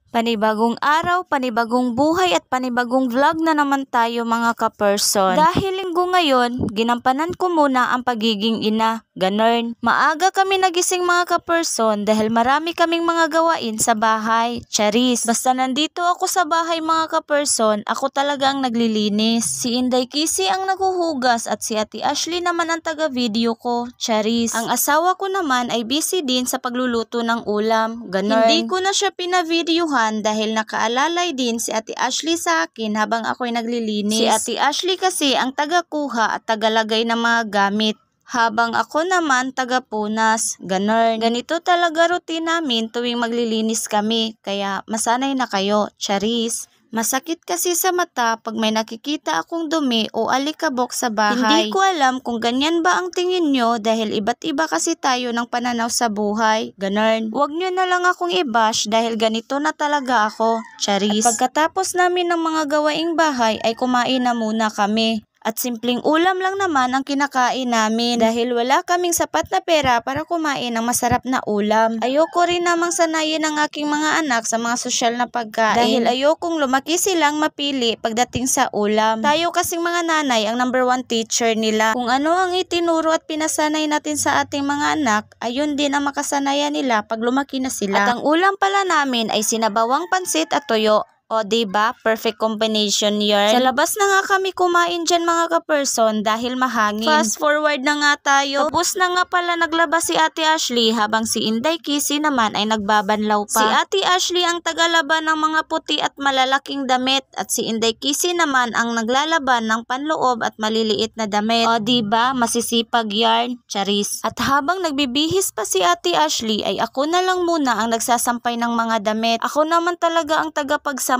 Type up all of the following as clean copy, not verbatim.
Panibagong araw, panibagong buhay at panibagong vlog na naman tayo mga ka-person. Dahil linggo ngayon, ginampanan ko muna ang pagiging ina. Ganun. Maaga kami nagising mga ka-person dahil marami kaming mga gawain sa bahay. Charis. Basta nandito ako sa bahay mga ka-person, ako talaga ang naglilinis. Si Inday Kisi ang naghuhugas at si Ate Ashley naman ang taga-video ko. Charis. Ang asawa ko naman ay busy din sa pagluluto ng ulam. Ganun. Hindi ko na siya pina-videohan dahil nakaalalay din si Ate Ashley sa akin habang ako'y naglilinis. Si Ate Ashley kasi ang taga-kuha at tagalagay ng mga gamit, habang ako naman taga-punas. Ganun. Ganito talaga routine namin tuwing maglilinis kami, kaya masanay na kayo. Charis. Masakit kasi sa mata pag may nakikita akong dumi o alikabok sa bahay. Hindi ko alam kung ganyan ba ang tingin nyo dahil iba't iba kasi tayo ng pananaw sa buhay. Ganun. Huwag nyo na lang akong i-bash dahil ganito na talaga ako. Charis. At pagkatapos namin ng mga gawaing bahay ay kumain na muna kami. At simpleng ulam lang naman ang kinakain namin dahil wala kaming sapat na pera para kumain ng masarap na ulam. Ayoko rin namang sanayin ang aking mga anak sa mga sosyal na pagkain dahil ayokong lumaki silang mapili pagdating sa ulam. Tayo kasing mga nanay ang #1 teacher nila. Kung ano ang itinuro at pinasanay natin sa ating mga anak, ayun din ang makasanayan nila pag lumaki na sila. At ang ulam pala namin ay sinabawang pansit at tuyo. O diba? Perfect combination yarn. Sa labas na nga kami kumain dyan mga ka-person dahil mahangin. Fast forward na nga tayo. Tapos na nga pala naglaba si Ate Ashley habang si Inday Kisi naman ay nagbabanlaw pa. Si Ate Ashley ang tagalaba ng mga puti at malalaking damit at si Inday Kisi naman ang naglalaban ng panloob at maliliit na damit. O diba? Masisipag yarn. Charis. At habang nagbibihis pa si Ate Ashley ay ako na lang muna ang nagsasampay ng mga damit. Ako naman talaga ang tagapagsampay.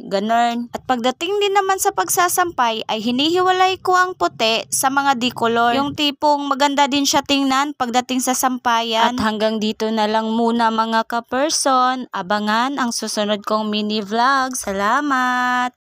Ganun. At pagdating din naman sa pagsasampay ay hinihiwalay ko ang puti sa mga decolor. Yung tipong maganda din siya tingnan pagdating sa sampayan. At hanggang dito na lang muna mga ka-person. Abangan ang susunod kong mini vlog. Salamat!